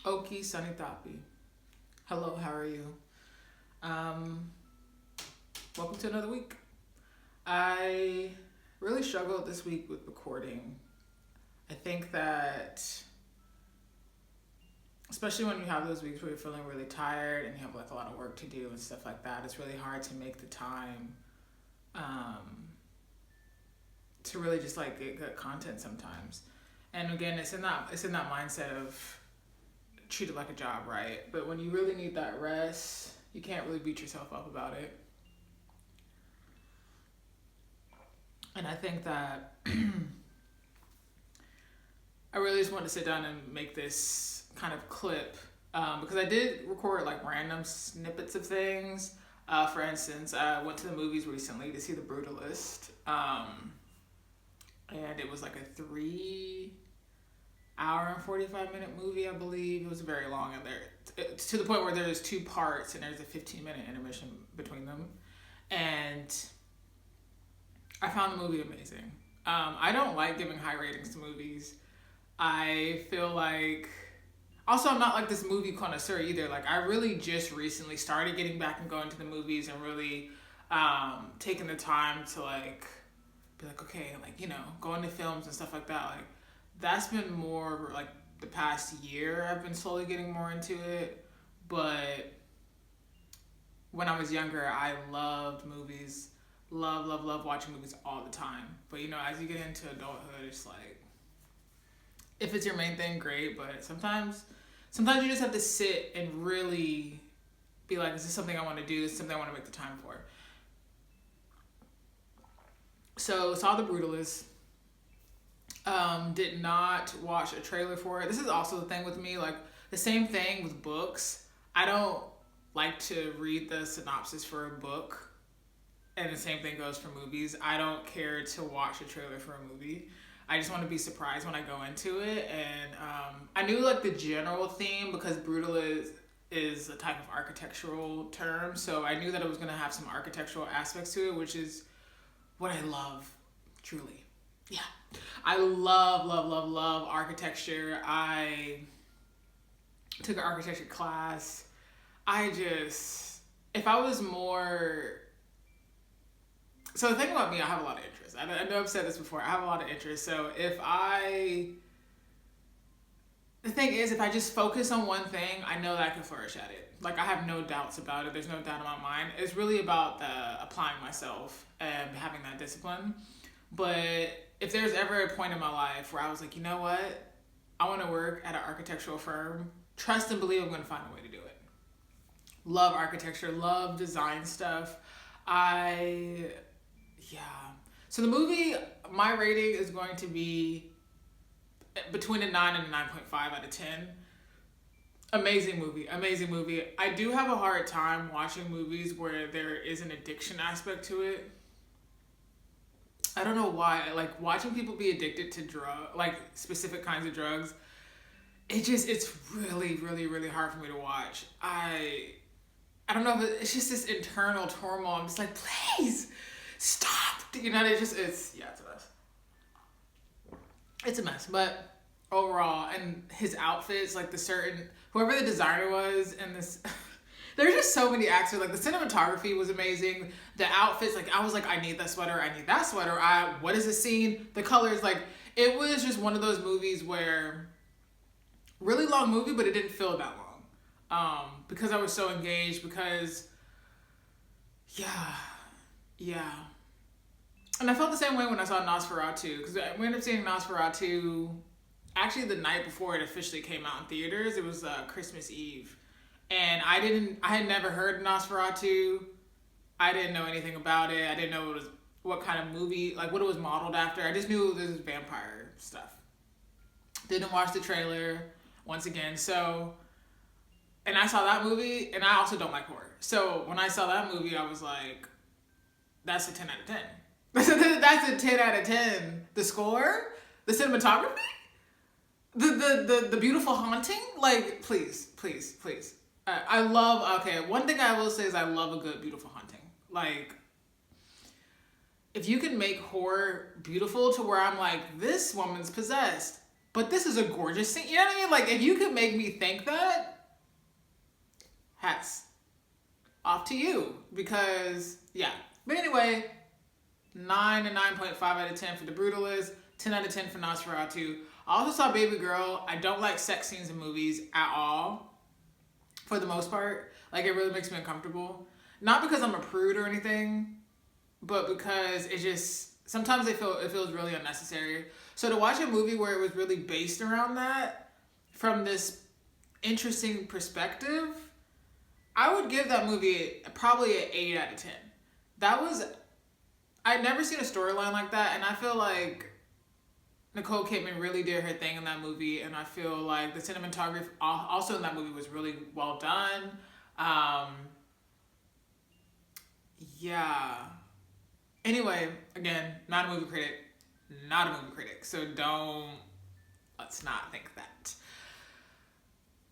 Oki Sunny Tapi. Hello, how are you? Um, Welcome to another week. I really struggled this week with recording. I think that, especially when you have those weeks where you're feeling really tired and you have like a lot of work to do and stuff like that, it's really hard to make the time to really just like get good content sometimes. And again, it's in that mindset of treat it like a job, right? But when you really need that rest, you can't really beat yourself up about it. And I think that I really just wanted to sit down and make this kind of clip because I did record like random snippets of things. For instance, I went to the movies recently to see The Brutalist, and it was like a 3 hour and 45-minute movie, I believe. It was very long, and it's to the point where there's two parts and there's a 15-minute intermission between them. And I found the movie amazing. I don't like giving high ratings to movies. I feel like, also I'm not like this movie connoisseur either. Like I really just recently started getting back and going to the movies and really taking the time to like be like, okay, like, going to films and stuff like that. Like that's been more like the past year I've been slowly getting more into it. But when I was younger, I loved movies. Love watching movies all the time. But as you get into adulthood, it's like, if it's your main thing, great. But sometimes you just have to sit and really be like, is this something I want to do? Is this something I want to make the time for? So saw The Brutalist. Did not watch a trailer for it. This is also the thing with me, like the same thing with books. I don't like to read the synopsis for a book, and the same thing goes for movies. I don't care to watch a trailer for a movie. I just want to be surprised when I go into it. And I knew like the general theme because brutal is a type of architectural term, so I knew that it was going to have some architectural aspects to it, which is what I love, truly. Yeah. I love architecture. I took an architecture class. If I was more... So the thing about me, I have a lot of interests. I know I've said this before. I have a lot of interests. So the thing is, if I just focus on one thing, I know that I can flourish at it. Like I have no doubts about it. There's no doubt in my mind. It's really about applying myself and having that discipline. But if there's ever a point in my life where I was like, you know what? I want to work at an architectural firm. Trust and believe I'm going to find a way to do it. Love architecture. Love design stuff. So the movie, my rating is going to be between a 9 and a 9.5 out of 10. Amazing movie. I do have a hard time watching movies where there is an addiction aspect to it. I don't know why. Like watching people be addicted to like specific kinds of drugs, it's really, really, really hard for me to watch. I don't know, but it's just this internal turmoil. I'm just like, please stop. It's a mess. It's a mess. But overall, and his outfits, like whoever the designer was, and this, there's just so many actors. Like the cinematography was amazing. The outfits, like I was like, I need that sweater. What is this scene? The colors, like it was just one of those movies where, really long movie, but it didn't feel that long. Because I was so engaged. Because, yeah. And I felt the same way when I saw Nosferatu, because we ended up seeing Nosferatu actually the night before it officially came out in theaters. It was Christmas Eve. And I had never heard of Nosferatu. I didn't know anything about it. I didn't know what kind of movie, like what it was modeled after. I just knew this was vampire stuff. Didn't watch the trailer once again. So, and I saw that movie, and I also don't like horror. So when I saw that movie, I was like, that's a 10 out of 10. That's a 10 out of 10. The score, the cinematography, the beautiful haunting, like please. One thing I will say is I love a good, beautiful haunting. Like, if you can make horror beautiful to where I'm like, this woman's possessed, but this is a gorgeous scene. You know what I mean? Like, if you could make me think that, hats off to you. Because, yeah. But anyway, 9 and 9.5 out of 10 for The Brutalist, 10 out of 10 for Nosferatu. I also saw Baby Girl. I don't like sex scenes in movies at all, for the most part. Like, it really makes me uncomfortable. Not because I'm a prude or anything, but because it just, sometimes it feels really unnecessary. So to watch a movie where it was really based around that, from this interesting perspective, I would give that movie probably an 8 out of 10. I'd never seen a storyline like that, and I feel like Nicole Kidman really did her thing in that movie, and I feel like the cinematography also in that movie was really well done. Yeah. Anyway, again, not a movie critic, so let's not think that.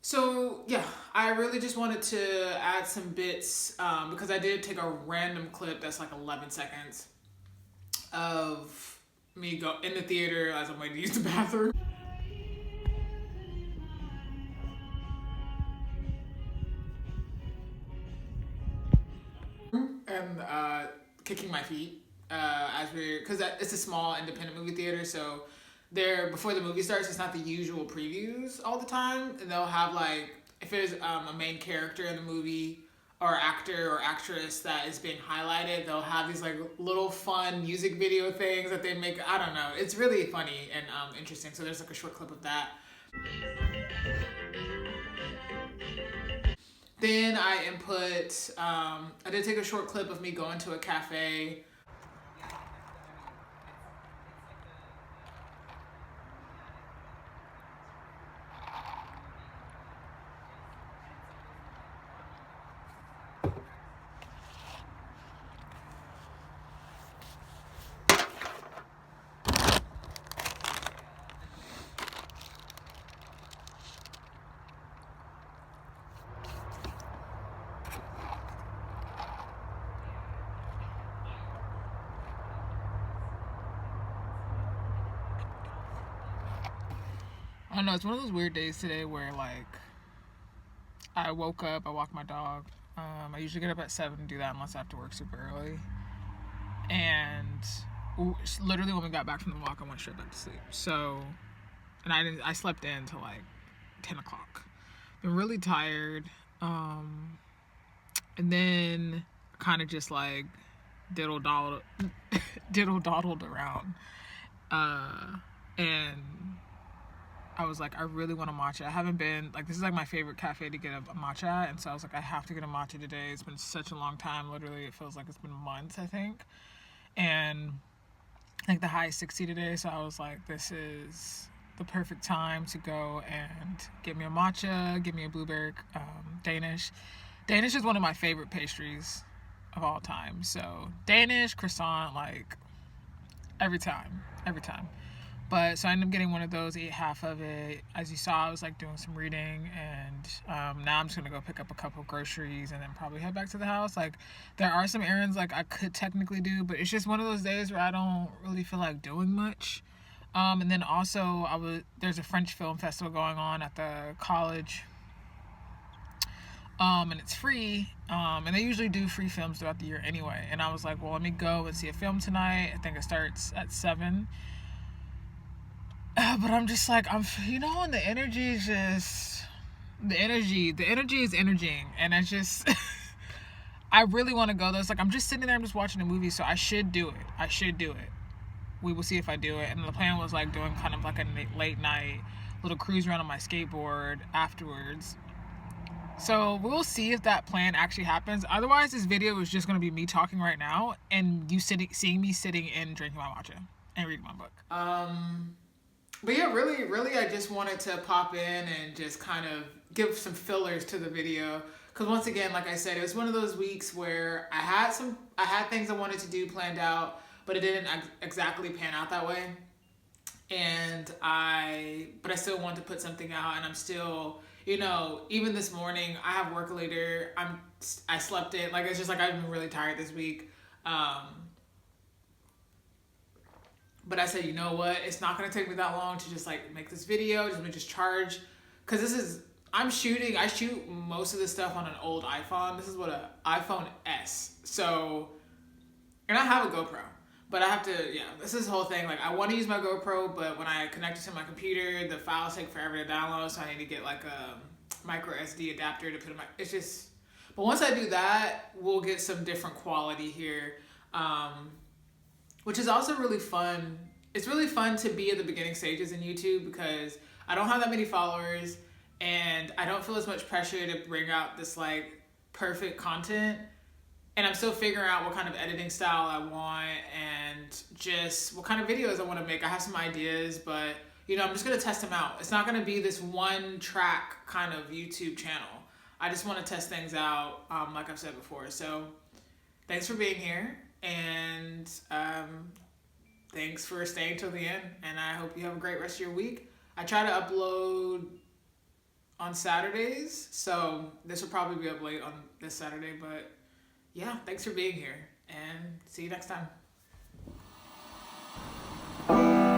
So yeah, I really just wanted to add some bits, because I did take a random clip that's like 11 seconds of me go in the theater as I'm waiting to use the bathroom. And kicking my feet because it's a small independent movie theater, so before the movie starts, it's not the usual previews all the time, and they'll have like, if there's a main character in the movie or actor or actress that is being highlighted, they'll have these like little fun music video things that they make. I don't know, it's really funny and interesting. So there's like a short clip of that. Then I did take a short clip of me going to a cafe. I don't know, it's one of those weird days today where like I woke up, I walked my dog. I usually get up at 7 to do that unless I have to work super early. And literally when we got back from the walk, I went straight back to sleep. So, and I slept in till like 10 o'clock. Been really tired. And then kind of just like diddle-dawdled around. And I was like, I really want a matcha. I haven't been, like, this is like my favorite cafe to get a matcha at, and so I was like, I have to get a matcha today. It's been such a long time. Literally, it feels like it's been months, I think. And like the high is 60 today, so I was like, this is the perfect time to go and get me a matcha, get me a blueberry Danish. Danish is one of my favorite pastries of all time. So Danish, croissant, like every time. But so I ended up getting one of those, ate half of it. As you saw, I was like doing some reading, and now I'm just gonna go pick up a couple of groceries and then probably head back to the house. Like, there are some errands like I could technically do, but it's just one of those days where I don't really feel like doing much. And then also there's a French film festival going on at the college. And it's free, and they usually do free films throughout the year anyway. And I was like, well, let me go and see a film tonight. I think it starts at 7. But I'm just like, and the energy is just, the energy is energying, and I just, I really want to go though. It's like, I'm just sitting there, I'm just watching a movie, so I should do it. We will see if I do it. And the plan was like doing kind of like a late night little cruise around on my skateboard afterwards. So we'll see if that plan actually happens. Otherwise, this video is just going to be me talking right now and you seeing me sitting and drinking my matcha and reading my book. But yeah, really, I just wanted to pop in and just kind of give some fillers to the video. Because once again, like I said, it was one of those weeks where I had things I wanted to do planned out, but it didn't exactly pan out that way. But I still wanted to put something out, and I'm still, even this morning, I have work later. I slept in, like, it's just like I've been really tired this week. But I said, you know what? It's not gonna take me that long to just like make this video. Let me just charge, cause I shoot most of this stuff on an old iPhone. This is what an iPhone S. So, and I have a GoPro, but I have to, this is the whole thing. Like I want to use my GoPro, but when I connect it to my computer, the files take forever to download. So I need to get like a micro SD adapter to put in my, it's just, but once I do that, we'll get some different quality here. Which is also really fun. It's really fun to be at the beginning stages in YouTube because I don't have that many followers and I don't feel as much pressure to bring out this like perfect content. And I'm still figuring out what kind of editing style I want and just what kind of videos I want to make. I have some ideas, but I'm just going to test them out. It's not going to be this one track kind of YouTube channel. I just want to test things out, like I've said before. So thanks for being here. And thanks for staying till the end, and I hope you have a great rest of your week. I try to upload on Saturdays, so this will probably be up late on this Saturday, but yeah, thanks for being here, and see you next time.